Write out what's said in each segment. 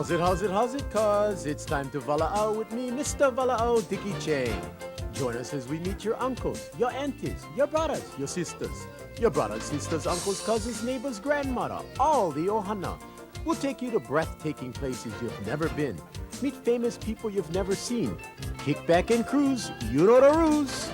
How's it, cuz? It's time to Walaau with me, Mr. Walaau, Dickie Chang. Join us as we meet your uncles, your aunties, your brothers, your sisters, uncles, cousins, neighbors, grandmother, all the ohana. We'll take you to breathtaking places you've never been. Meet famous people you've never seen. Kick back and cruise, you know the ruse.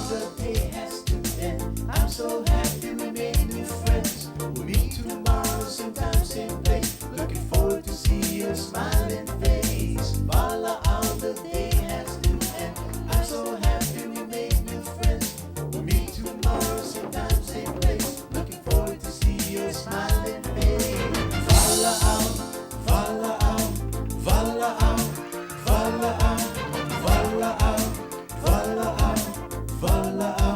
The day has to end. I'm so happy we made new friends. We'll meet tomorrow, same time, same place. Looking forward to see your smiling face. Walaau, the day has to end. I'm so happy we made new friends. We'll meet tomorrow, same time, same place. Looking forward to see your smiling face. Walaau, Walaau, Walaau, Walaau, Walaau, Walaau, Walaau,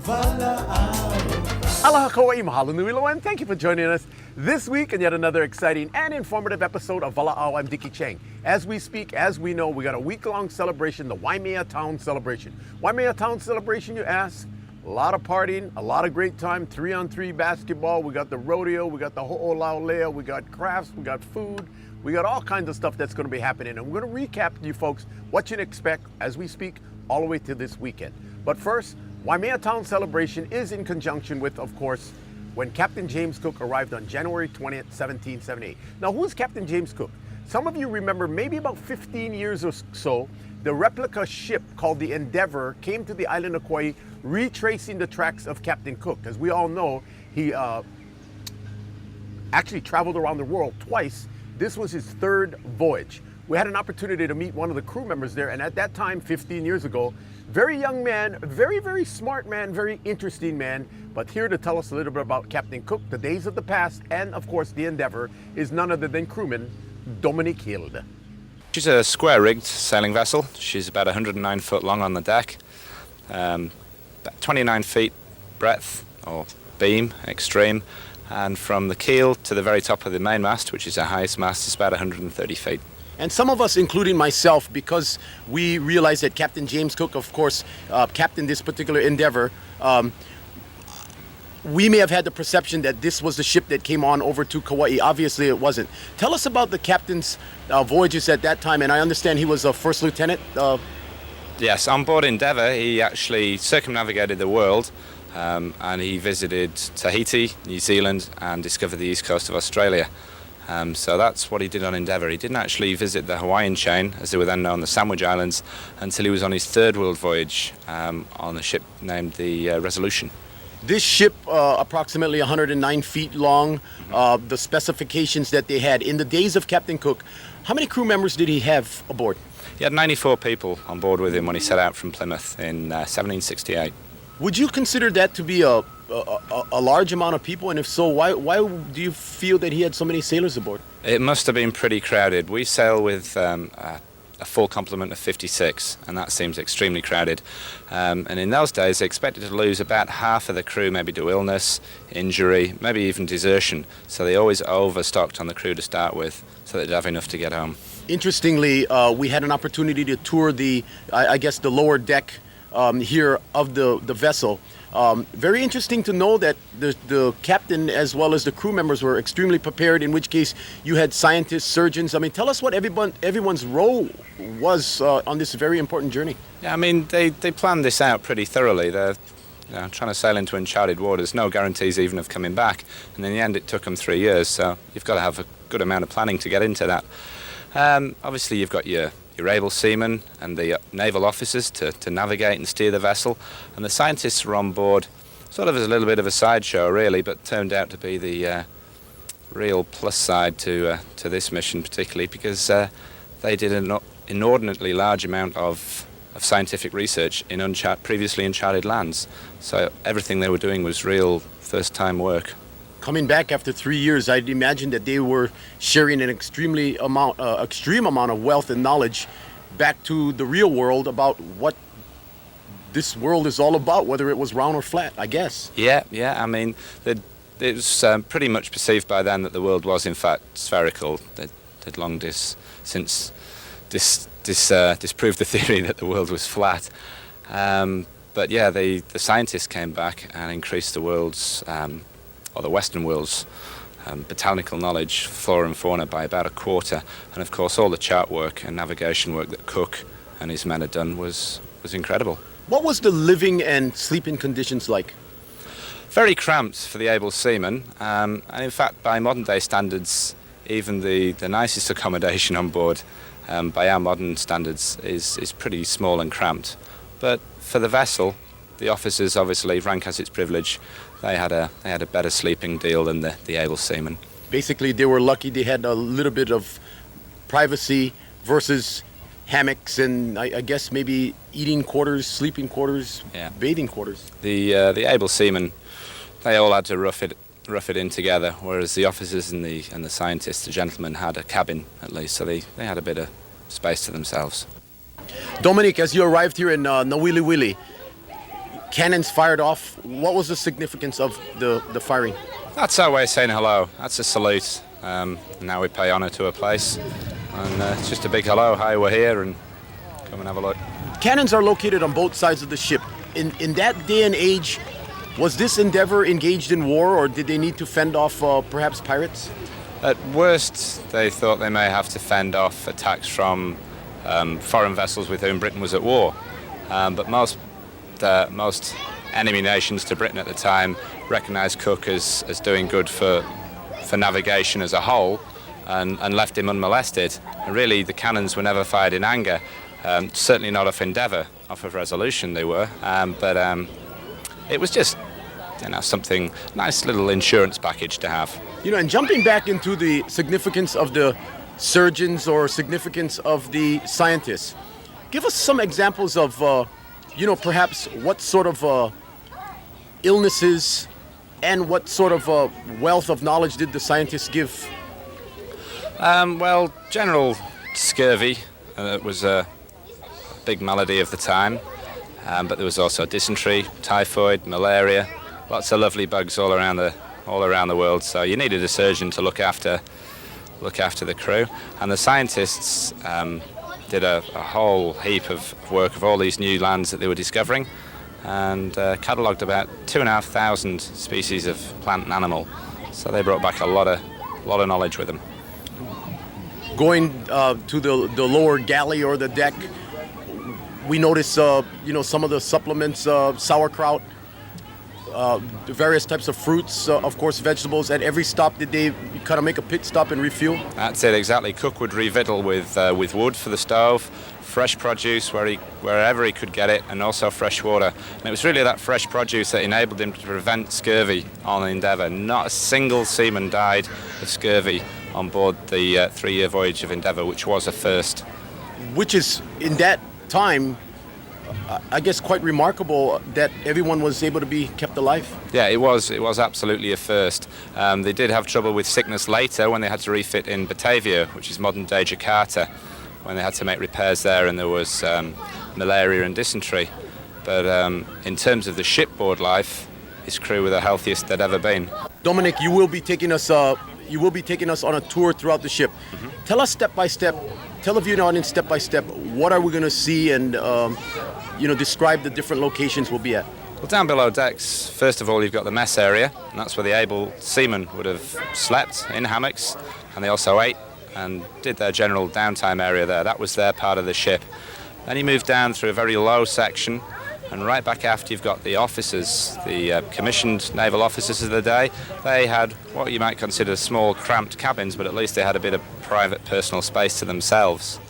Walaau. Aloha Kauai, mahalo nui loa, and thank you for joining us this week in yet another exciting and informative episode of Walaau. I'm Dickie Chang. As we speak, as we know, we got a week-long celebration, the WAIMEA Town Celebration. WAIMEA Town Celebration, you ask? A lot of partying, a lot of great time, 3-on-3 basketball, we got the rodeo, we got the ho'olaulea, we got crafts, we got food, we got all kinds of stuff that's going to be happening. And we're going to recap to you folks what you can expect as we speak all the way to this weekend. But first, WAIMEA Town Celebration is in conjunction with, of course, when Captain James Cook arrived on January 20th, 1778. Now, who's Captain James Cook? Some of you remember maybe about 15 years or so, the replica ship called the ENDEVOR came to the island of Kauai, retracing the tracks of Captain Cook. As we all know, he actually traveled around the world twice. This was his third voyage. We had an opportunity to meet one of the crew members there, and at that time, 15 years ago, very young man, very, very smart man, very interesting man. But here to tell us a little bit about Captain Cook, the days of the past, and of course the ENDEVOR, is none other than crewman DOMINIC HILL. She's a square-rigged sailing vessel. She's about 109 foot long on the deck, about 29 feet breadth, or beam, extreme, and from the keel to the very top of the mainmast, which is our highest mast, is about 130 feet. And some of us, including myself, because we realized that Captain James Cook, of course, captained this particular ENDEVOR, we may have had the perception that this was the ship that came on over to Kauai. Obviously, it wasn't. Tell us about the captain's voyages at that time, and I understand he was a first lieutenant. Yes, on board ENDEVOR, he actually circumnavigated the world, and he visited Tahiti, New Zealand, and discovered the east coast of Australia. So that's what he did on ENDEVOR. He didn't actually visit the Hawaiian chain, as they were then known, the Sandwich Islands, until he was on his third world voyage on a ship named the Resolution. This ship, approximately 109 feet long, the specifications that they had. In the days of Captain Cook, how many crew members did he have aboard? He had 94 people on board with him when he set out from Plymouth in 1768. Would you consider that to be a large amount of people? And if so, why do you feel that he had so many sailors aboard? It must have been pretty crowded. We sail with a full complement of 56, and that seems extremely crowded. And in those days, they expected to lose about half of the crew, maybe to illness, injury, maybe even desertion. So they always overstocked on the crew to start with, so they'd have enough to get home. Interestingly, we had an opportunity to tour the lower deck here of the vessel. Very interesting to know that the captain as well as the crew members were extremely prepared, in which case you had scientists, surgeons. I mean, tell us what everyone's role was on this very important journey. Yeah, I mean, they planned this out pretty thoroughly. They're trying to sail into uncharted waters, no guarantees even of coming back. And in the end, it took them 3 years, so you've got to have a good amount of planning to get into that. Obviously, you've got your able seamen and the naval officers to navigate and steer the vessel, and the scientists were on board sort of as a little bit of a sideshow really, but turned out to be the real plus side to this mission, particularly because they did an inordinately large amount of scientific research in previously uncharted lands, so everything they were doing was real first time work. Coming back after 3 years, I'd imagine that they were sharing an extreme amount of wealth and knowledge back to the real world about what this world is all about, whether it was round or flat, I guess. Yeah. I mean, it was pretty much perceived by then that the world was in fact spherical. They'd long since disproved the theory that the world was flat. But yeah, the scientists came back and increased the world's, or the Western world's botanical knowledge, flora and fauna, by about a quarter. And of course, all the chart work and navigation work that Cook and his men had done was incredible. What was the living and sleeping conditions like? Very cramped for the able seaman, and in fact, by modern day standards, even the nicest accommodation on board, by our modern standards, is pretty small and cramped. But for the vessel, the officers, obviously, rank as its privilege, they had a better sleeping deal than the able seamen. Basically, they were lucky they had a little bit of privacy versus hammocks and I guess maybe eating quarters, sleeping quarters, Yeah. bathing quarters. The able seamen, they all had to rough it in together, whereas the officers and the scientists, the gentlemen, had a cabin at least, so they had a bit of space to themselves. Dominic, as you arrived here in Nawiliwili, cannons fired off. What was the significance of the firing? That's our way of saying hello. That's a salute. Now we pay honour to a place, and it's just a big hello. Hi, we're here, and come and have a look. Cannons are located on both sides of the ship. In that day and age, was this endeavor engaged in war, or did they need to fend off perhaps pirates? At worst, they thought they may have to fend off attacks from foreign vessels with whom Britain was at war. But most enemy nations to Britain at the time recognised Cook as doing good for navigation as a whole, and left him unmolested. And really, the cannons were never fired in anger. Certainly not off Endeavour, off of Resolution they were. But it was just, something, nice little insurance package to have. And jumping back into the significance of the surgeons or significance of the scientists, give us some examples of, perhaps what sort of illnesses and what sort of wealth of knowledge did the scientists give? Well, general scurvy was a big malady of the time, but there was also dysentery, typhoid, malaria, lots of lovely bugs all around the world. So you needed a surgeon to look after the crew, and the scientists did a whole heap of work of all these new lands that they were discovering, and catalogued about 2,500 species of plant and animal. So they brought back a lot of knowledge with them. Going to the lower galley or the deck, we noticed, some of the supplements, sauerkraut, the various types of fruits, of course, vegetables. At every stop, did they kind of make a pit stop and refuel? That's it, exactly. Cook would revictual with wood for the stove, fresh produce wherever he could get it, and also fresh water. And it was really that fresh produce that enabled him to prevent scurvy on Endeavour. Not a single seaman died of scurvy on board the 3-year voyage of Endeavour, which was a first. Which is, in that time, I guess quite remarkable that everyone was able to be kept alive. Yeah, it was absolutely a first. They did have trouble with sickness later when they had to refit in Batavia, which is modern-day Jakarta, when they had to make repairs there, and there was malaria and dysentery. But in terms of the shipboard life, his crew were the healthiest they'd ever been. Dominic, you will be taking us on a tour throughout the ship. Mm-hmm. Tell us step by step. Tell the viewing audience step by step, what are we going to see, and describe the different locations we'll be at. Well, down below decks, first of all, you've got the mess area, and that's where the able seamen would have slept in hammocks, and they also ate and did their general downtime area there. That was their part of the ship. Then you move down through a very low section, and right back aft you've got the officers, the commissioned naval officers of the day. They had what you might consider small, cramped cabins, but at least they had a bit of private personal space to themselves.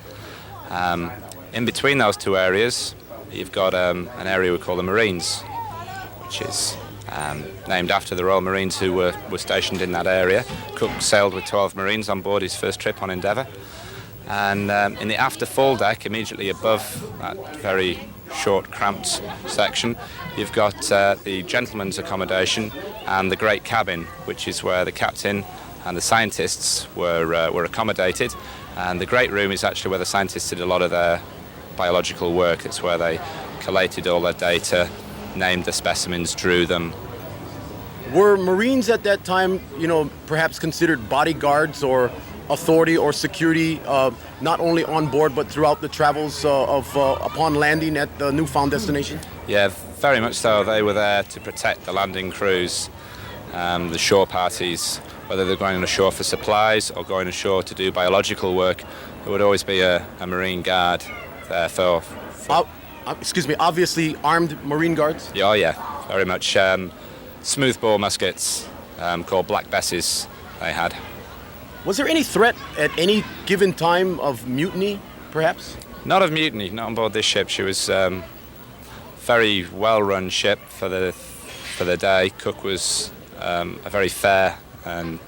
In between those two areas, you've got an area we call the Marines, which is named after the Royal Marines who were stationed in that area. Cook sailed with 12 Marines on board his first trip on Endeavour. And in the after fall deck, immediately above that very short, cramped section, you've got the gentleman's accommodation and the great cabin, which is where the captain and the scientists were accommodated. And the great room is actually where the scientists did a lot of their biological work. It's where they collated all their data, named the specimens, drew them. Were Marines at that time, perhaps considered bodyguards or authority or security, not only on board but throughout the travels upon landing at the newfound destination? Yeah, very much so. They were there to protect the landing crews. The shore parties, whether they're going ashore for supplies or going ashore to do biological work, there would always be a Marine guard there for Excuse me, obviously armed Marine guards? yeah, oh yeah, very much. Smoothbore muskets called Black Besses they had. Was there any threat at any given time of mutiny, perhaps? Not of mutiny, not on board this ship. She was very well-run ship for the day. Cook was a very fair and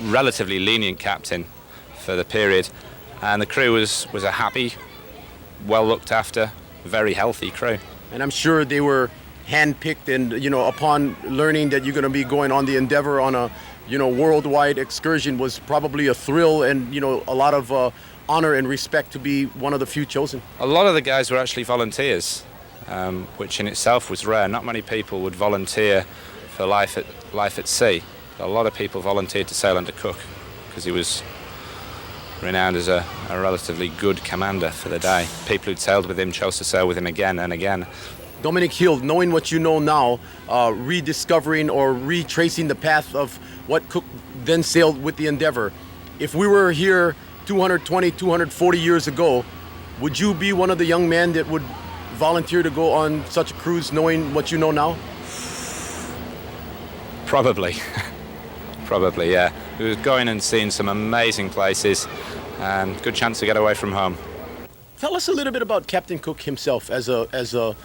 relatively lenient captain for the period, and the crew was a happy, well looked after, very healthy crew. And I'm sure they were handpicked, and upon learning that you're going to be going on the Endeavor on a worldwide excursion was probably a thrill and a lot of honor and respect to be one of the few chosen. A lot of the guys were actually volunteers, which in itself was rare. Not many people would volunteer for life at sea. A lot of people volunteered to sail under Cook because he was renowned as a relatively good commander for the day. People who'd sailed with him chose to sail with him again and again. DOMINIC HILL, knowing what you know now, rediscovering or retracing the path of what Cook then sailed with the Endeavor. If we were here 220, 240 years ago, would you be one of the young men that would volunteer to go on such a cruise knowing what you know now? Probably. Probably, yeah. We were going and seeing some amazing places and good chance to get away from home. Tell us a little bit about Captain Cook himself as a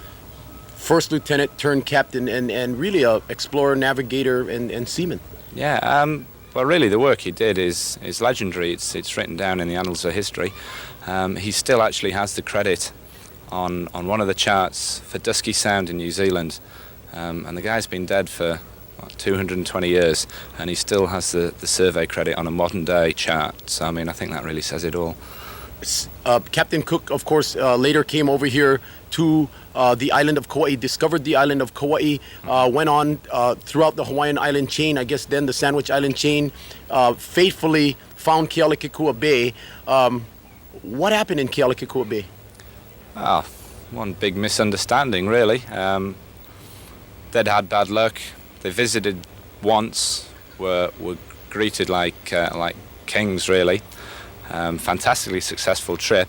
first lieutenant turned captain and really a explorer, navigator, and seaman. Yeah, well, really, the work he did is legendary. It's written down in the annals of history. He still actually has the credit on one of the charts for Dusky Sound in New Zealand, and the guy's been dead for 220 years, and he still has the survey credit on a modern day chart. So I mean, I think that really says it all. Captain Cook, of course, later came over here to the island of Kauai, discovered the island of Kauai, went on throughout the Hawaiian island chain, I guess then the Sandwich Island chain, faithfully found Kealakekua Bay. What happened in Kealakekua Bay? Oh, one big misunderstanding, really. They'd had bad luck. They visited once, were greeted like kings, really. Fantastically successful trip,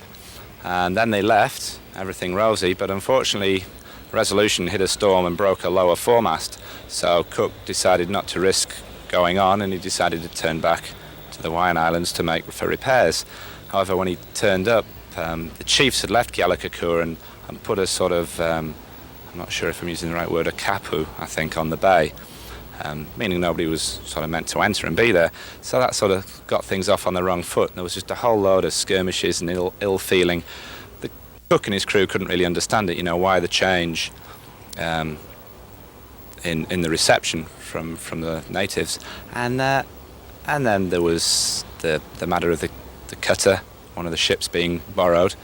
and then they left, everything rosy, but unfortunately Resolution hit a storm and broke a lower foremast, so Cook decided not to risk going on, and he decided to turn back to the Hawaiian Islands to make for repairs. However, when he turned up, the chiefs had left Kealakekua and put a sort of, I'm not sure if I'm using the right word, a kapu, I think, on the bay. Meaning nobody was sort of meant to enter and be there. So that sort of got things off on the wrong foot. There was just a whole load of skirmishes and ill feeling. The Cook and his crew couldn't really understand it, why the change in the reception from the natives. And then there was the matter of the cutter, one of the ships being borrowed.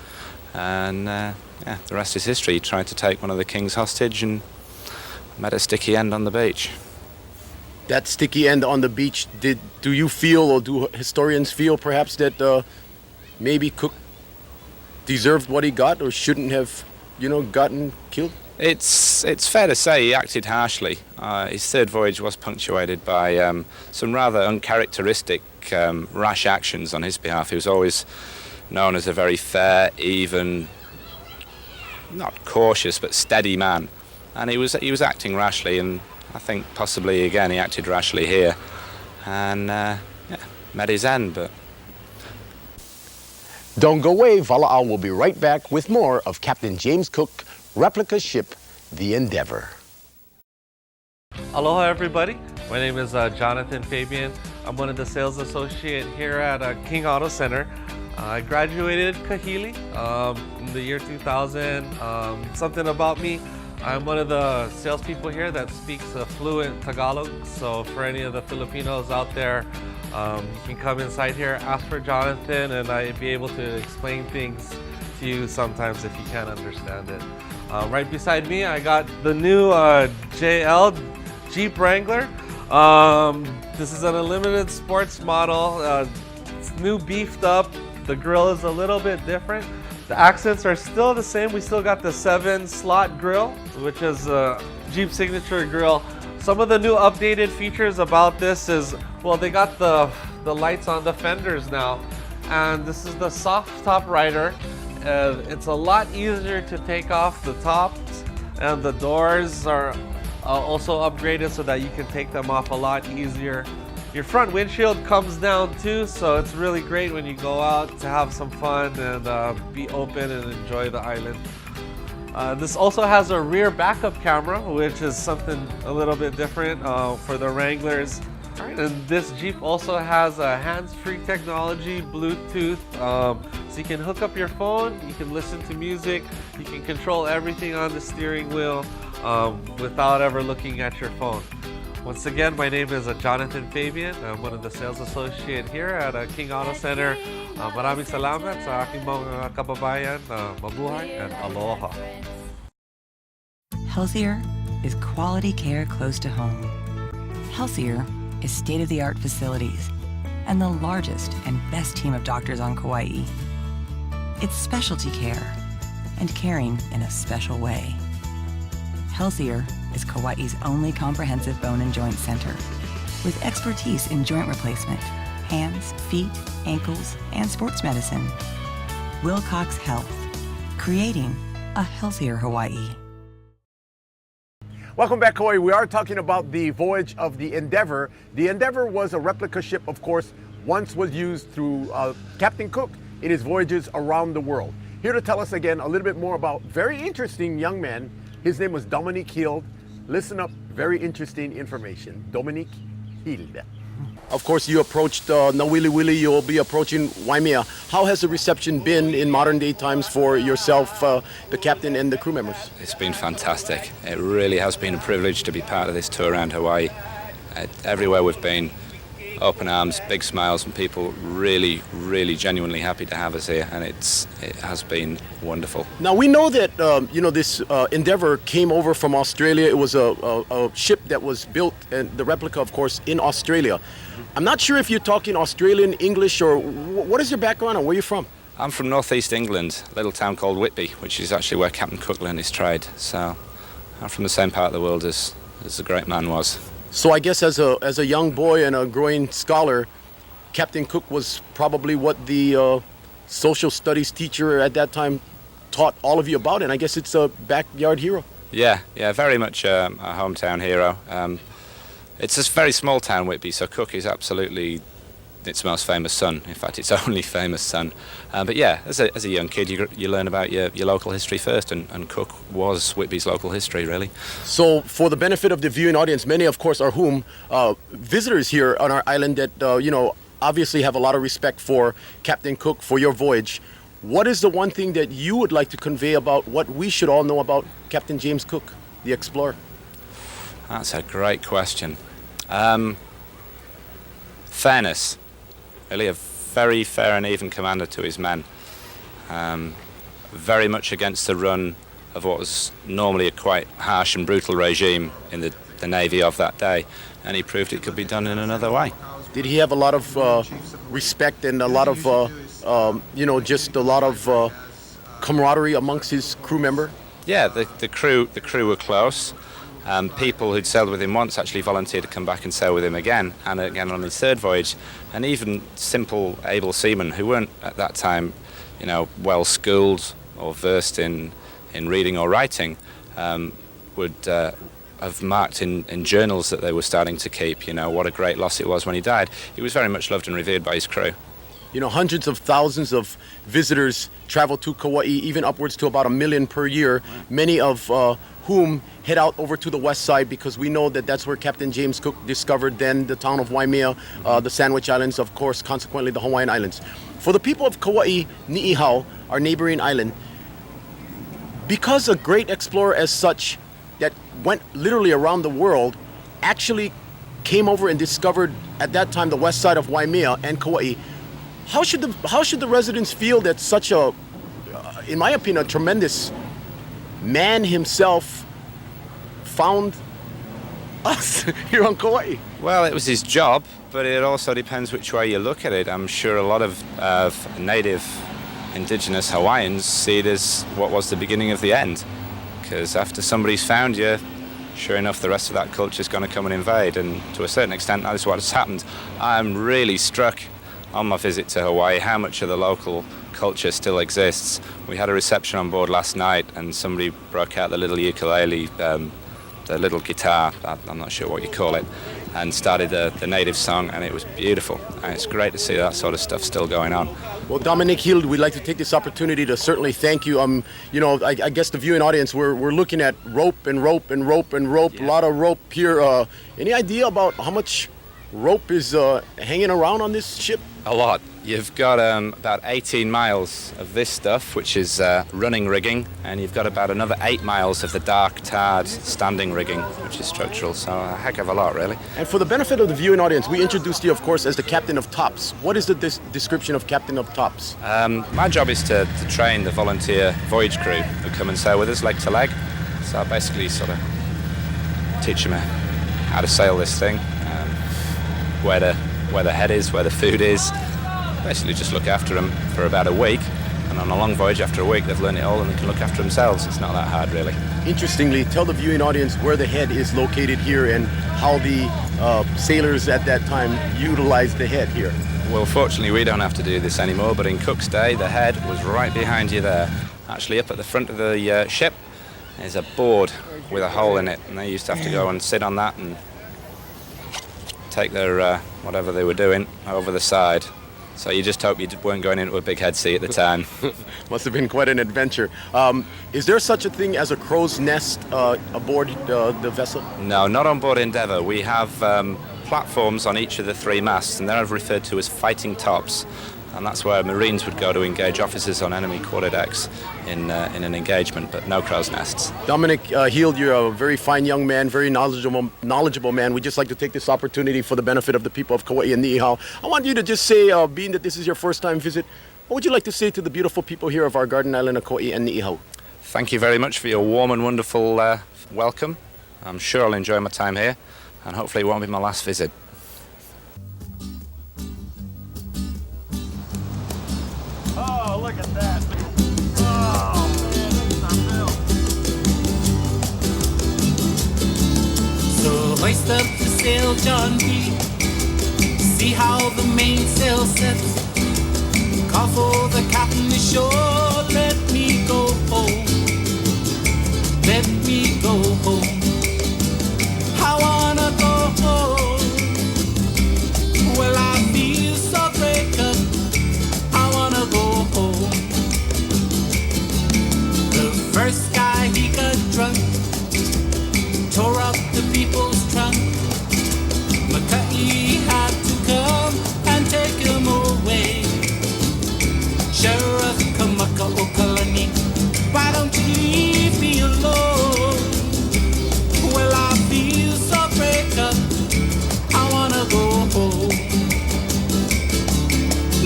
And the rest is history. He tried to take one of the kings hostage and met a sticky end on the beach. That sticky end on the beach, do you feel, or do historians feel perhaps that maybe Cook deserved what he got or shouldn't have, gotten killed? It's fair to say he acted harshly. His third voyage was punctuated by some rather uncharacteristic rash actions on his behalf. He was always known as a very fair, even, not cautious, but steady man. And he was acting rashly, and I think possibly again he acted rashly here, and met his end. But don't go away. Walaau will be right back with more of Captain James Cook replica ship, the Endeavor. Aloha, everybody. My name is Jonathan Fabian. I'm one of the sales associate here at King Auto Center. I graduated Kahili in the year 2000. Something about me, I'm one of the salespeople here that speaks fluent Tagalog. So for any of the Filipinos out there, you can come inside here, ask for Jonathan, and I'd be able to explain things to you sometimes if you can't understand it. Right beside me, I got the new JL Jeep Wrangler. This is an unlimited sports model. It's new, beefed up. The grill is a little bit different. The accents are still the same. We still got the 7-slot grill, which is a Jeep signature grill. Some of the new updated features about this is, well, they got the lights on the fenders now, and this is the soft top rider. It's a lot easier to take off the tops, and the doors are also upgraded so that you can take them off a lot easier. Your front windshield comes down too, so it's really great when you go out to have some fun and be open and enjoy the island. This also has a rear backup camera, which is something a little bit different for the Wranglers. All right, and this Jeep also has a hands-free technology, Bluetooth, so you can hook up your phone, you can listen to music, you can control everything on the steering wheel without ever looking at your phone. Once again, my name is Jonathan Fabian. I'm one of the sales associates here at King Auto Center. Maraming salamat sa aking mga kababayan. Mabuhay and aloha. Healthier is quality care close to home. Healthier is state-of-the-art facilities and the largest and best team of doctors on Kauai. It's specialty care and caring in a special way. Healthier is Kauai's only comprehensive bone and joint center with expertise in joint replacement, hands, feet, ankles, and sports medicine. Wilcox Health, creating a healthier Hawaii. Welcome back, Kauai. We are talking about the voyage of the Endeavor. The Endeavor was a replica ship, of course, once was used through Captain Cook in his voyages around the world. Here to tell us again a little bit more about very interesting young man. His name was DOMINIC HILL. Listen up, very interesting information. DOMINIC HILL. Of course, you approached Nawili Willie, you'll be approaching Waimea. How has the reception been in modern day times for yourself, the captain, and the crew members? It's been fantastic. It really has been a privilege to be part of this tour around Hawaii. Everywhere we've been, open arms, big smiles, and people really, really genuinely happy to have us here, and it has been wonderful. Now we know that this Endeavor came over from Australia. It was a ship that was built, and the replica, of course, in Australia. I'm not sure if you're talking Australian, English, or what is your background and where you're from? I'm from northeast England, a little town called Whitby, which is actually where Captain Cook learned his trade. So I'm from the same part of the world as the great man was. So I guess as a young boy and a growing scholar, Captain Cook was probably what the social studies teacher at that time taught all of you about, and I guess it's a backyard hero. Yeah, very much a hometown hero. It's a very small town, Whitby, so Cook is absolutely its most famous son. In fact, its only famous son. But yeah, as a young kid, you learn about your local history first, and Cook was Whitby's local history, really. So for the benefit of the viewing audience, many, of course, are visitors here on our island that, obviously have a lot of respect for Captain Cook, for your voyage. What is the one thing that you would like to convey about what we should all know about Captain James Cook, the explorer? That's a great question. Fairness. Really a very fair and even commander to his men. Very much against the run of what was normally a quite harsh and brutal regime in the Navy of that day, and he proved it could be done in another way. Did he have a lot of respect and a lot of, just a lot of camaraderie amongst his crew member? Yeah, the crew were close. People who'd sailed with him once actually volunteered to come back and sail with him again, and again on his third voyage. And even simple, able seamen who weren't at that time, well schooled or versed in reading or writing, would have marked in journals that they were starting to keep, what a great loss it was when he died. He was very much loved and revered by his crew. Hundreds of thousands of visitors travel to Kauai, even upwards to about 1 million per year, many of whom head out over to the west side, because we know that that's where Captain James Cook discovered then the town of Waimea, the Sandwich Islands, of course, consequently the Hawaiian Islands. For the people of Kauai, Ni'ihau, our neighboring island, because a great explorer as such that went literally around the world actually came over and discovered at that time the west side of Waimea and Kauai, how should the residents feel that such a, in my opinion, a tremendous man himself found us here on Kauai? Well, it was his job, but it also depends which way you look at it. I'm sure a lot of native indigenous Hawaiians see it as what was the beginning of the end, because after somebody's found you, sure enough, the rest of that culture is going to come and invade, and to a certain extent, that is what has happened. I'm really struck on my visit to Hawaii how much of the local culture still exists. We had a reception on board last night, and somebody broke out the little ukulele, the little guitar, I'm not sure what you call it, and started the native song, and it was beautiful. And it's great to see that sort of stuff still going on. Well, DOMINIC HILL, we'd like to take this opportunity to certainly thank you. I guess the viewing audience, we're looking at rope and rope and rope and rope, a lot of rope here. Any idea about how much rope is hanging around on this ship? A lot. You've got about 18 miles of this stuff, which is running rigging, and you've got about another 8 miles of the dark, tarred, standing rigging, which is structural, so a heck of a lot, really. And for the benefit of the viewing audience, we introduced you, of course, as the captain of tops. What is the description of captain of tops? My job is to train the volunteer voyage crew who come and sail with us leg to leg. So I basically sort of teach them how to sail this thing, where the head is, where the food is. Basically just look after them for about a week, and on a long voyage after a week they've learned it all and they can look after themselves. It's not that hard, really. Interestingly, tell the viewing audience where the head is located here and how the sailors at that time utilized the head here. Well, fortunately we don't have to do this anymore, but in Cook's day the head was right behind you there. Actually up at the front of the ship is a board with a hole in it, and they used to have to go and sit on that and take their whatever they were doing over the side. So you just hope you weren't going into a big head sea at the time. Must have been quite an adventure. Is there such a thing as a crow's nest aboard the vessel? No, not on board Endeavour. We have platforms on each of the 3 masts, and they're referred to as fighting tops. And that's where Marines would go to engage officers on enemy quarterdecks in an engagement, but no crow's nests. DOMINIC Hill, you're a very fine young man, very knowledgeable man. We'd just like to take this opportunity for the benefit of the people of Kauai and Niihau. I want you to just say, being that this is your first time visit, what would you like to say to the beautiful people here of our garden island of Kauai and Niihau? Thank you very much for your warm and wonderful welcome. I'm sure I'll enjoy my time here, and hopefully it won't be my last visit. Oh, look at that. Oh, man, that's unreal. So hoist up the sail, John B. See how the mainsail sets. Call for the captain ashore. Let me go home. Let me go home. I wanna go home. Well, I feel so break up. I wanna go home. The first guy, he got drunk, tore up the people's trunk. McCartney had to come and take him away. Sheriff Kamaka Okalani, why don't you leave me alone? Well, I feel so break up. I wanna go home.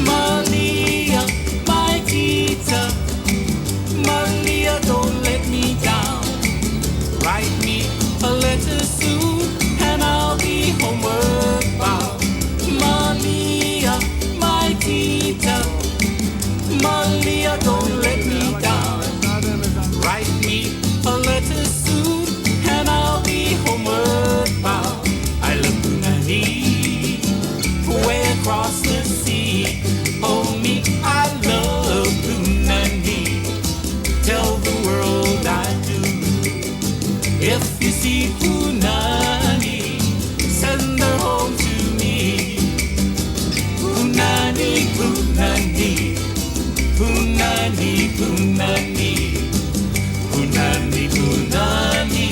Malia, my teacher, Malia, don't let me down. Write me a letter soon, and I'll be homeward bound. Malia, my teacher, Malia, don't let me down. Write me a letter soon, and I'll be homeward bound. I love Punani, way across the sea. Oh me, I love Punani. Tell the world I do. If you see Punani, send her home to me. Punani, Punani, Punani, Punani, Punani, Punani,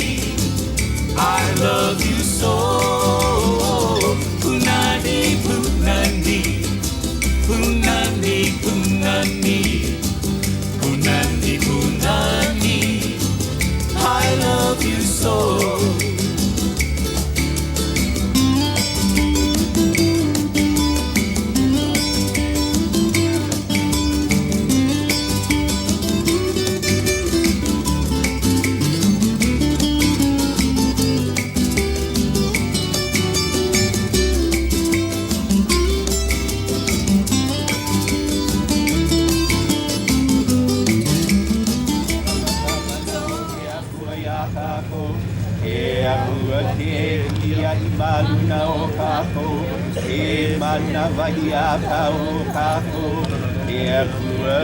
I love you so. Punani, Punani, Punani, Punani, Punani, Punani, I love you so. E ahua te ia I maluna o kako, e mana vai a pau o kako, e ahua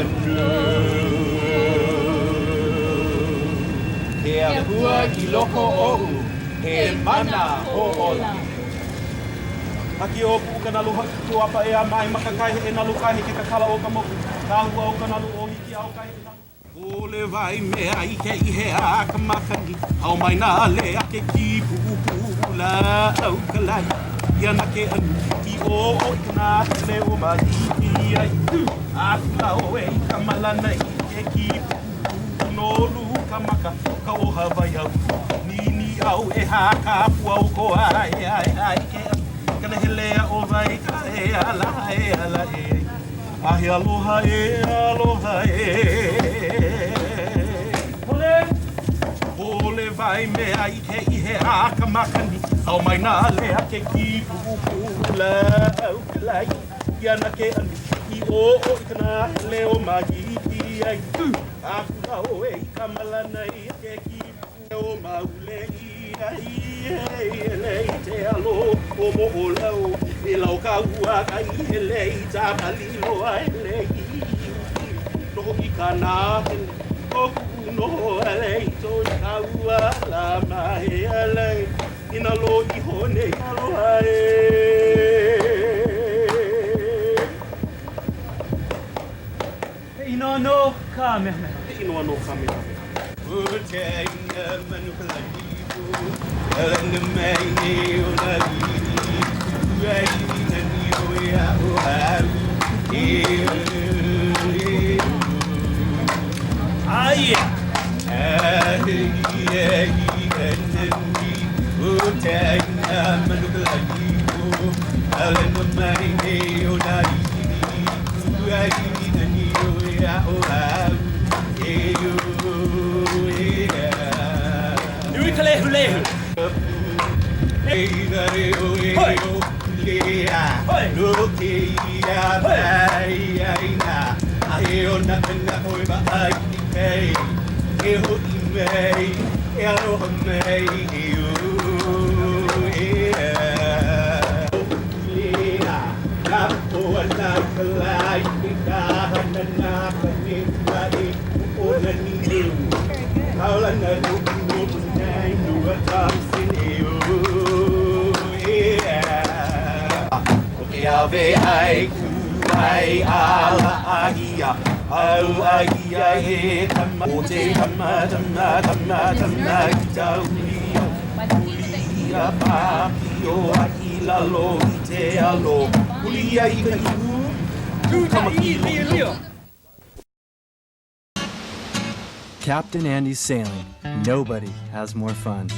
e ahua ki loko oku, e mana o ola. Haki o puka nalu haki tuapa e a mai makakai e nalu kahi ke kakala o ka moku. Kahua o ka nalu o hiki au kai e nalu. Ole vai mea I ke ihe a ka makani, au mai nā le a ke ki puhula au ka lai. Ia na ke anu ki o nā le o mai I ai. A kula o e ka malana I ke ki puhu no lu ka maka ka o Hawaii au. Nini au e ha ka pua o ko ai ke anu. Kana helea o vai ka e ala e. Ahi aloha e. Ole vai mea I ke ihe a ka makani, au mai nā lea ke ki puhula au ka lai. Ia na ke anu I o kana leo mai I ai. A kula o e ka malana I ke ki puhula o maule I lei te alo o mo o lau e lau ka ua ka I lei ta palilo ai lei no I ka nā o kuno lei to ka ua la mai lei ina lo I hone aloha e ino no ka mea ino no ka mea Ute ina manu kalai and the main o na ni o ya o ai Ave ai kuai ala ahia au ahia he tama o te tama ki tau ia papi o ahi lalo I te alo uli ai ka iu tama ki lio. Captain Andy's sailing. Nobody has more fun.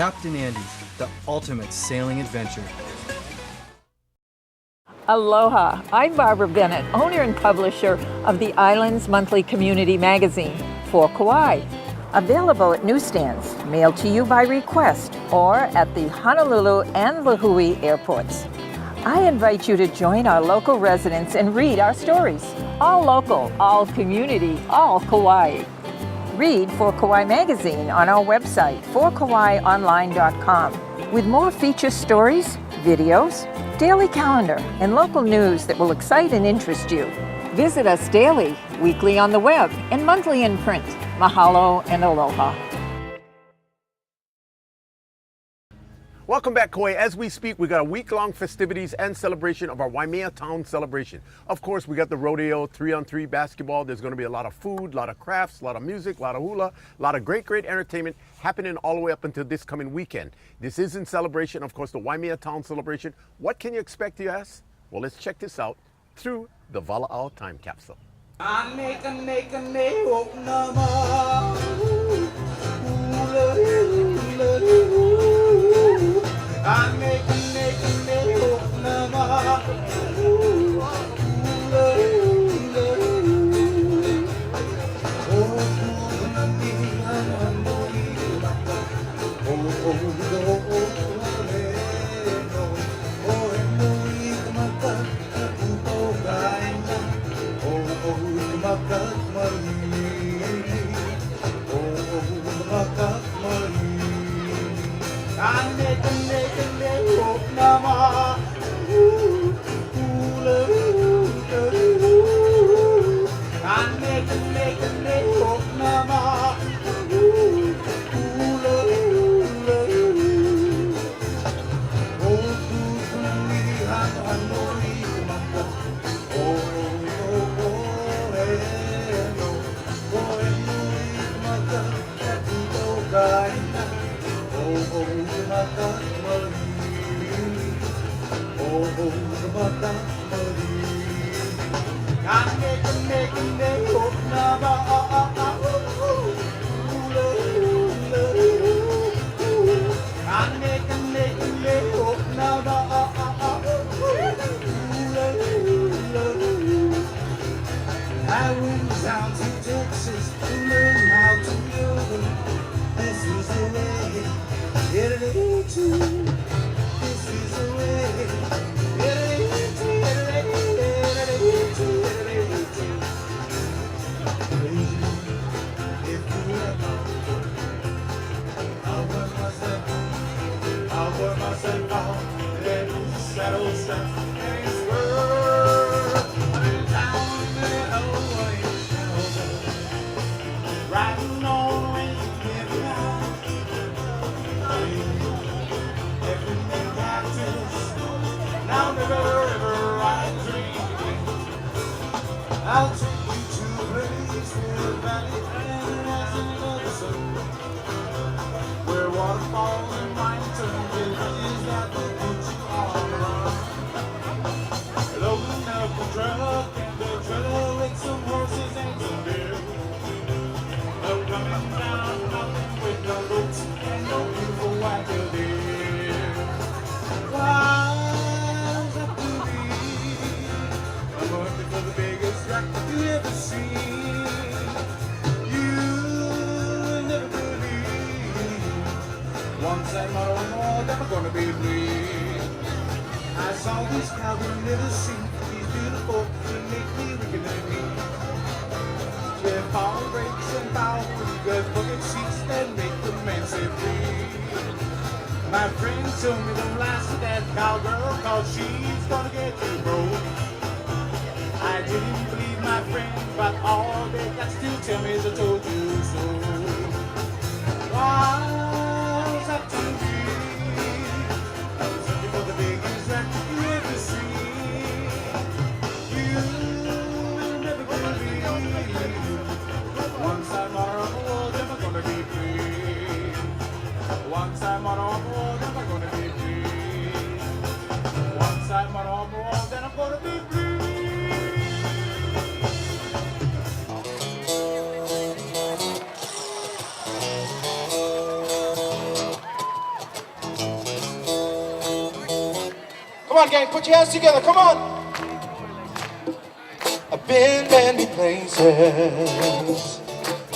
Captain Andy's, the ultimate sailing adventure. Aloha, I'm Barbara Bennett, owner and publisher of the Islands Monthly Community Magazine for Kauai. Available at newsstands, mailed to you by request, or at the Honolulu and Lihue airports. I invite you to join our local residents and read our stories. All local, all community, all Kauai. Read For Kauai magazine on our website, forkauaionline.com, with more feature stories, videos, daily calendar, and local news that will excite and interest you. Visit us daily, weekly on the web, and monthly in print. Mahalo and aloha. Welcome back, Kauai. As we speak, we got a week-long festivities and celebration of our WAIMEA Town Celebration. Of course, we got the rodeo, 3-on-3 basketball. There's going to be a lot of food, a lot of crafts, a lot of music, a lot of hula, a lot of great entertainment happening all the way up until this coming weekend. This is in celebration, of course, the WAIMEA Town Celebration. What can you expect, you ask? Well, let's check this out through the Walaau time capsule. I went down to Texas to learn how to yodel. This is the way. This is the way. I'll work myself out. Let the shadows stretch and swerve. I'm in town in Hawaii. Riding on when you get down. Everything got this. Down the river, I dream. I'll take you to a place where the valley has another sun. Where waterfalls and mountains is that will put you on the run. Loading up the truck and the trailer with some horses and some beer. No coming down mountain with no ropes and no beautiful white deer. Why's that to be? I'm looking for the biggest rock you ever seen. You never believe. Once I'm out on more, then I'm gonna be free. I saw this cowboy never seen. He's beautiful, he make me wicked and mean. Yeah, power brakes and power good bucket seats that make the man set free. My friend told me don't last with that cowgirl, cause she's gonna get you broke. I didn't believe my friend, but all they got to do tell me is I told you so. Why's that to be? I'm searching for the biggest rack you ever seen. You never believe. Once I'm on a world, then I'm gonna be free. Once I'm on a world, then I'm gonna be free. Once I'm on a world, then I'm gonna be free. Come on, gang, put your hands together, come on. I've been many places,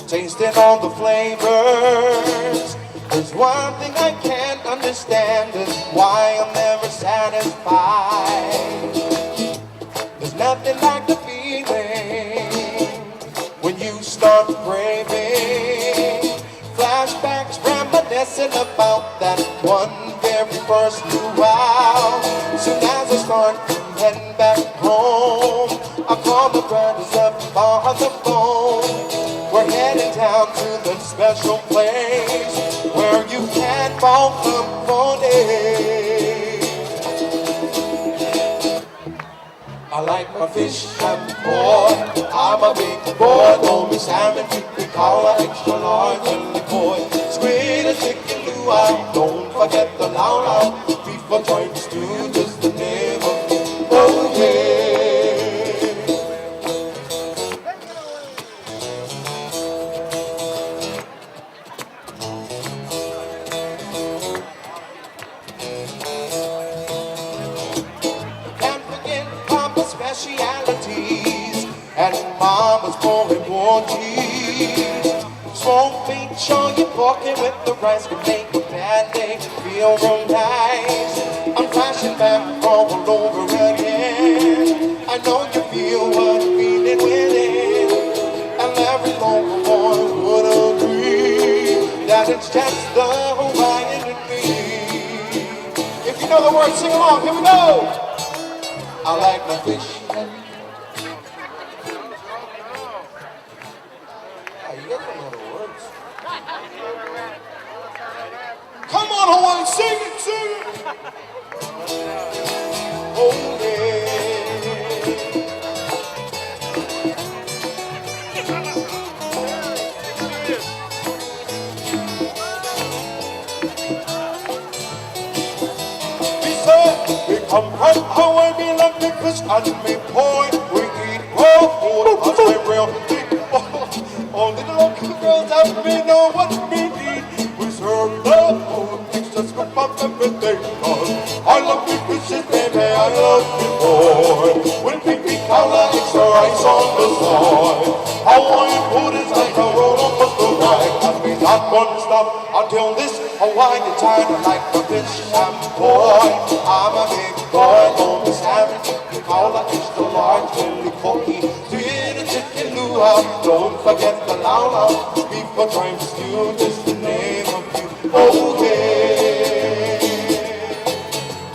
tasting all the flavors. There's one thing I can't understand is why I'm never satisfied. There's nothing like the feeling when you start craving. Flashbacks reminiscing about that one very first luau. Soon as I start heading back home, I call the brothers up on the phone. We're heading down to the special place where you can fall from for days. I like my fish and boy, I'm a big boy. Don't be salmon, we call it extra large and boy. Squid and chicken luau, don't forget the lau-lau. Beef or joints too, just the name of it. Oh yeah. Specialities and mama's pouring more cheese. Smoke meat, show you porking with the rice can make a bad day feel real nice. I'm flashing back all over again. I know you feel what I'm feeling within. It's just the Hawaiian in me. If you know the words, sing along. Here we go. I like my fish. You guys don't know the words. Come on, Hawaii, sing it, sing it. Oh, yeah. We said we come from Hawaii, we love the fish and me boy. We eat raw food, cause we're real big boy. Only the local girls have me know what we need. We serve the food, it's just scoop up everything. I love the fishes, baby, I love the boy. When Piki Kaula, it's the rice on the soil. Hawaiian food is like a roll up of the ride. And we not gonna stop until this Hawaiian time. Like the fish and boy, I'm a big boy, on the salmon. Kaula is the large, really funky. Chicken luau, don't forget the laula. Beef for trying to stew, just the name of you. Okay,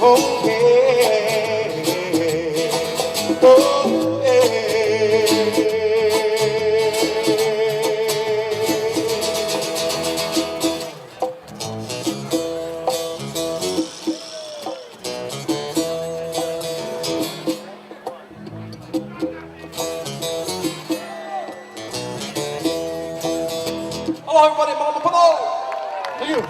okay, hello, everybody, Mama Polo. Thank you.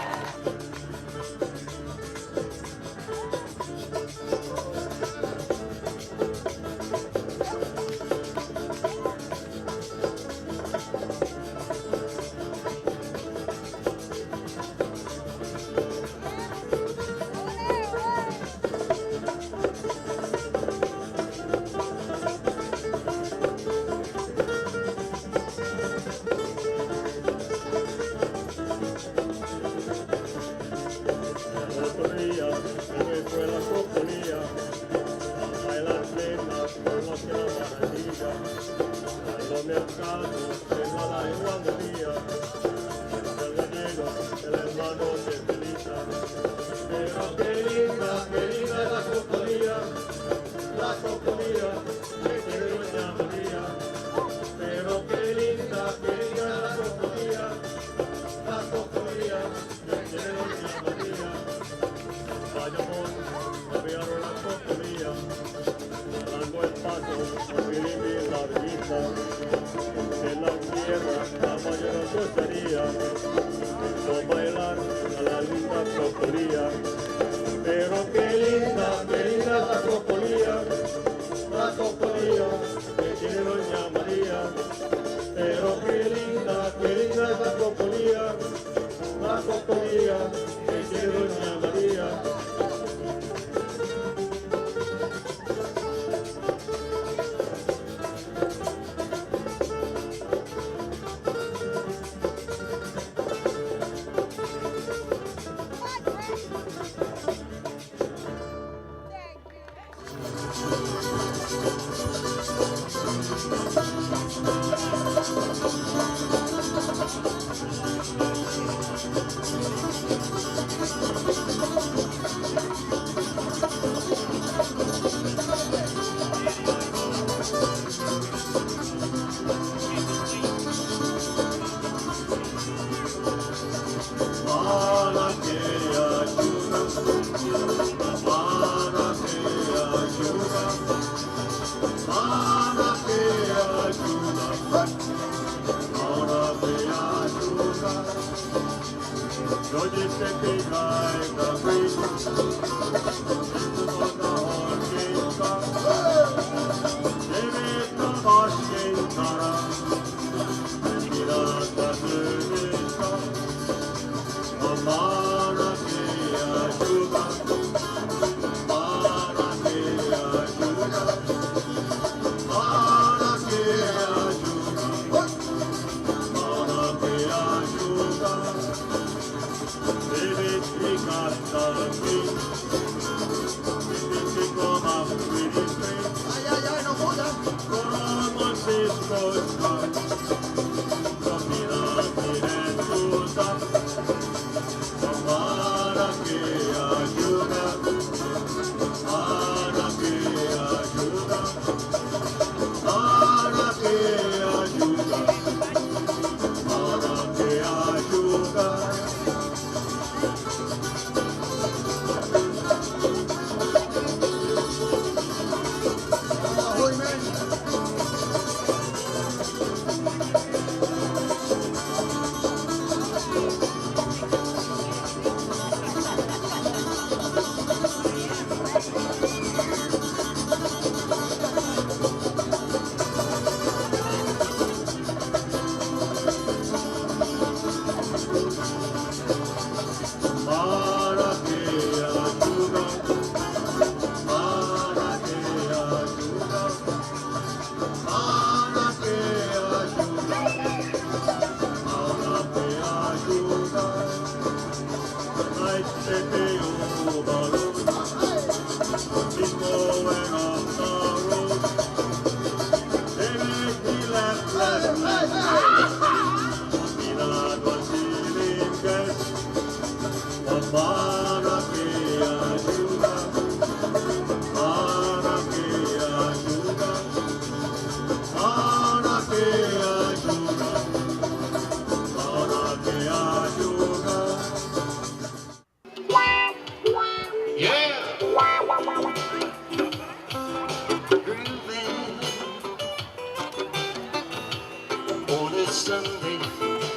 Sunday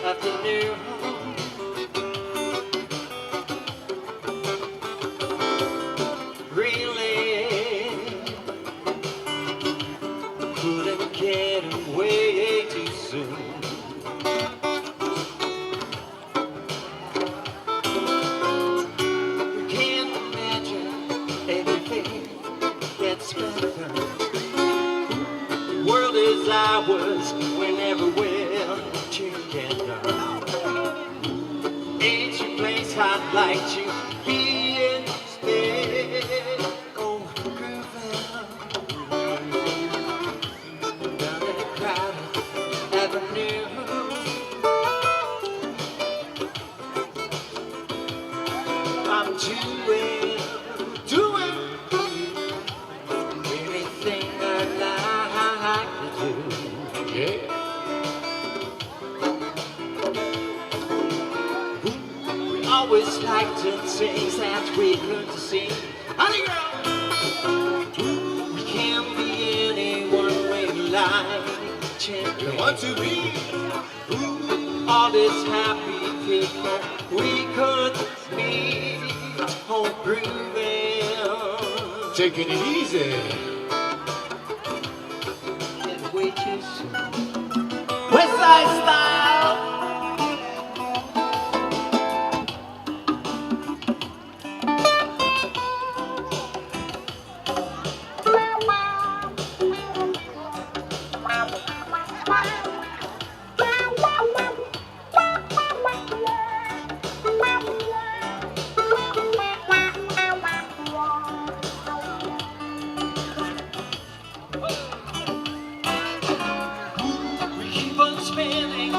afternoon. Really couldn't get away too soon. We can't imagine anything gets better. The world is ours whenever we're together. Ain't your place I'd like to be instead. Oh, grooving down in a crowded avenue. I'm doing anything I'd like to do. Yeah. We always liked the things that we could see. Honey girl, we can be anyone we like. We want to be all this happy people we could meet. Oh, grooving, taking it easy. Can't wait too soon. West Side Style. We keep on spinning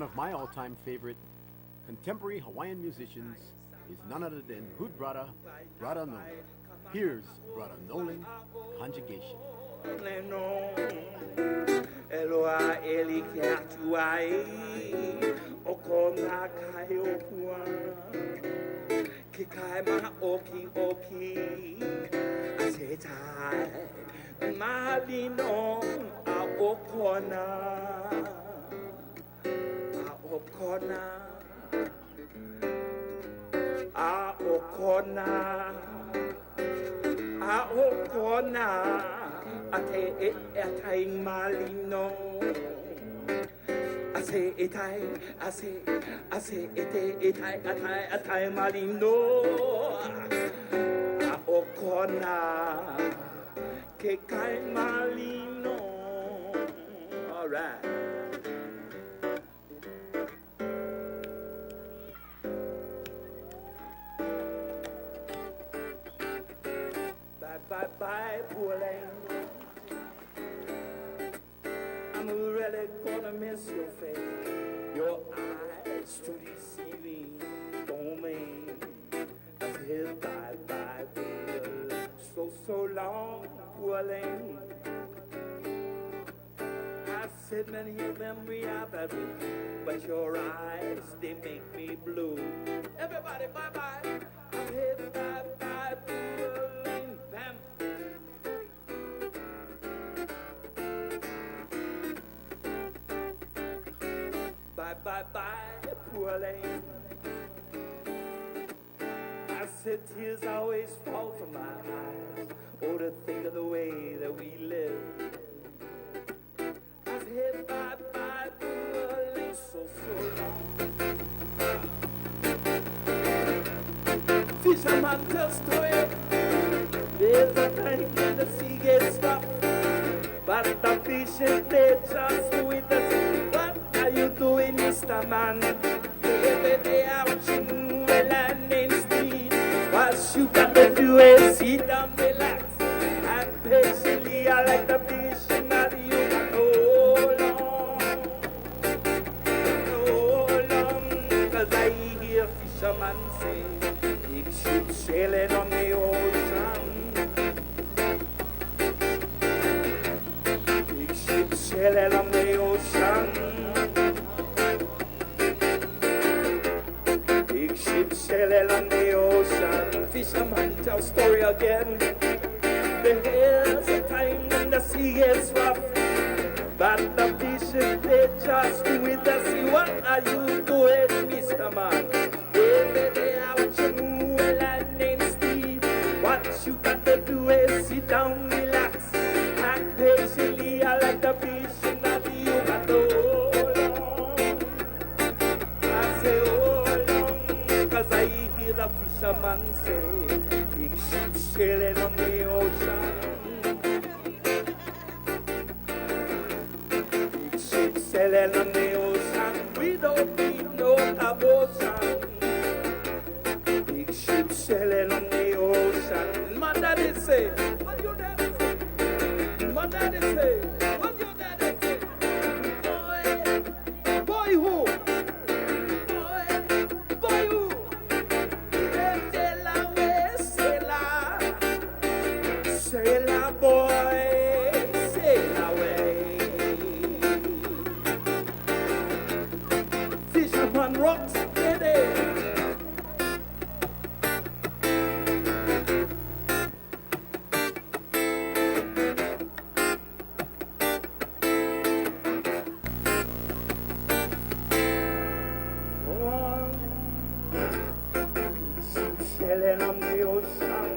one of my all-time favorite contemporary Hawaiian musicians is none other than good brother Nolan. Here's brother Nolan, Conjugation. Eloa eli kiatuai okona kai opua kikai ma oki asetai malino a okona ate atai malino ase etai atai malino a okona ke kai malino. All right. Bye, poor lady. I'm really gonna miss your face, your eyes too deceiving for me. I said bye, poor so long, poor lady. I said many of them we have had with you, but your eyes, they make me blue. Everybody, bye. I said bye, poor lady. Bam. Bye, poor lady. I said tears always fall from my eyes. Oh, to think of the way that we live. I said bye, poor lady, so long. Fisherman tell story. There's a time when the sea gets rough, but the fishing they just with the sea. What are you doing, Mr. Man? Every day out in well and in street. What you got to do is sit down, relax, and patiently I like the fishing that you got hold on, 'cause I hear fishermen say big ship sailing on the ocean. Big ship sailing on the ocean. Big ship sailing on the ocean. Fisherman tell story again. There's a time when the sea gets rough, but the fishing they just with the sea. What are you doing, Mr. Man? Every day out you move and in speed. What you got to do is sit down, relax, and patiently I like the fishing that you got to hold on. I say hold on, 'cause I hear the fisherman say big ship sailing on the ocean. Big ship sailing on the ocean. We don't need no cabotion. Big ship sailing on the ocean. My daddy say, what your daddy say? My daddy say, what your daddy say? Boy who? Boy who? Sailor boy, sail away. Fisherman rocks steady. Sailing on the ocean.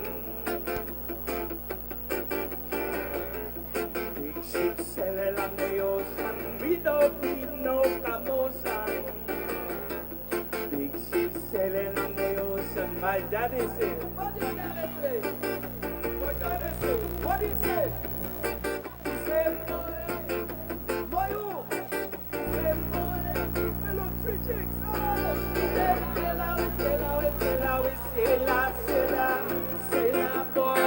Big ship sailing on the ocean. We don't need no commotion. Big ship sailing on the ocean. My daddy said, what did daddy say? What daddy say? What he say? He said, boy, who? He said, boy, fellow three chicks. He said, sail out, sailor boy,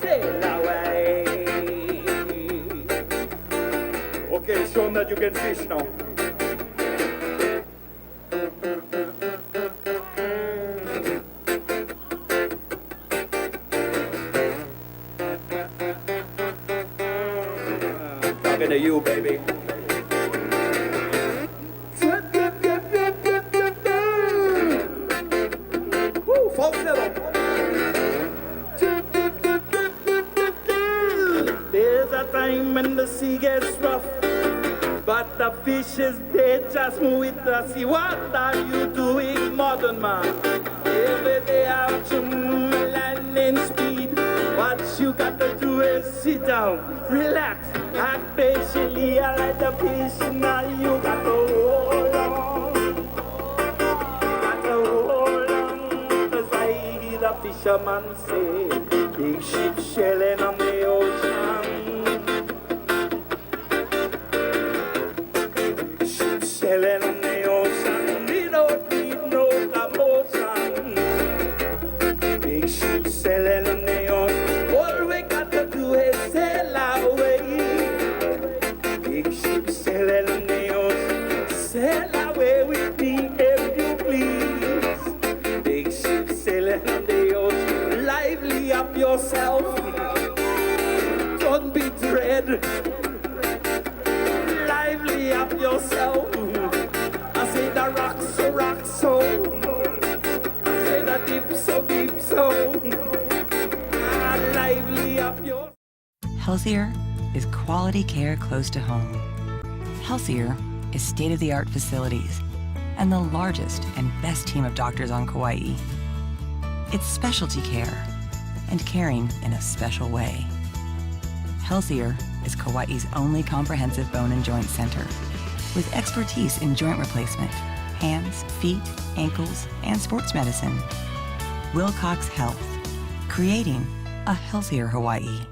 sail away. Okay, show them that you can fish now. talking to you, baby. Woo, falsetto. There's a time when the sea gets rough, but the fishes, they just move with the sea. What are you doing, modern man? Every day out to landing speed. What you got to do is sit down, relax, act patiently. I like the patient, now you got to hold on. You got to hold on, 'cause I hear the fisherman say, big ship sailing on the ocean. Sailing on the ocean, we don't need no commotion. Big ship sailing on the ocean, all we got to do is sail away. Big ship sailing on the ocean, sail away with me if you please. Big ship sailing on the ocean, lively up yourself, don't be dread. Lively up yourself. I say the rock so. I say the deep so. Lively up your. Healthier is quality care close to home. Healthier is state-of-the-art facilities and the largest and best team of doctors on Kauai. It's specialty care and caring in a special way. Healthier is Kauai's only comprehensive bone and joint center, with expertise in joint replacement, hands, feet, ankles, and sports medicine. Wilcox Health, creating a healthier Hawaii.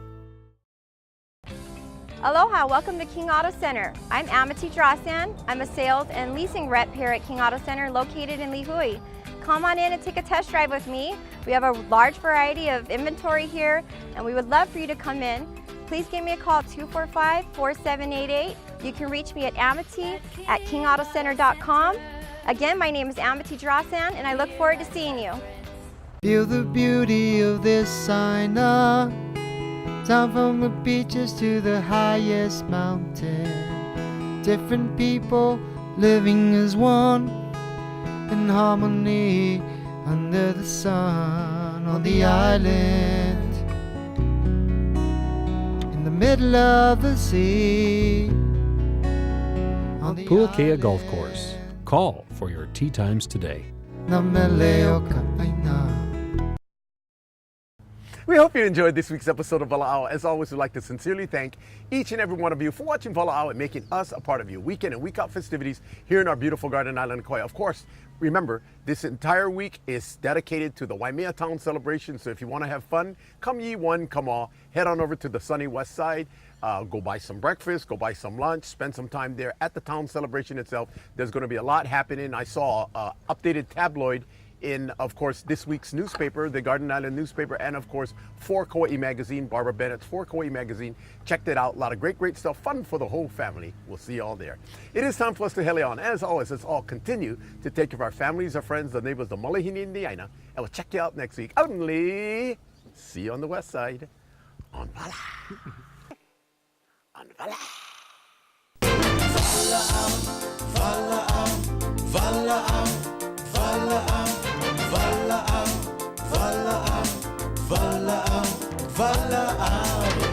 Aloha, welcome to King Auto Center. I'm Amity Drasan. I'm a sales and leasing rep here at King Auto Center located in Lihui. Come on in and take a test drive with me. We have a large variety of inventory here, and we would love for you to come in. Please give me a call at 245-4788. You can reach me at amity@kingautocenter.com. Again, my name is Amity Drasan, and I look forward to seeing you. Feel the beauty of this sign up. Down from the beaches to the highest mountain. Different people living as one in harmony under the sun on the island. In the middle of the sea. On the Puakea Golf Course. Call for your tee times today. We hope you enjoyed this week's episode of Walaau. As always, we'd like to sincerely thank each and every one of you for watching Walaau and making us a part of your week in and week out festivities here in our beautiful Garden Island of Kauai. Of course, remember, this entire week is dedicated to the WAIMEA Town Celebration. So if you want to have fun, come ye one, come all. Head on over to the sunny west side. Go buy some breakfast, go buy some lunch, spend some time there at the town celebration itself. There's going to be a lot happening. I saw an updated tabloid in, of course, this week's newspaper, the Garden Island newspaper, and of course, For Kauai magazine, Barbara Bennett's For Kauai magazine. Checked it out. A lot of great stuff. Fun for the whole family. We'll see you all there. It is time for us to heli on. As always, let's all continue to take care of our families, our friends, the neighbors, the Malihini and the Aina. And we'll check you out next week. Only see you on the west side on Walaau. On Walaau. Walaau, Walaau, Walaau, Walaau, Walaau, Walaau, Walaau, Walaau.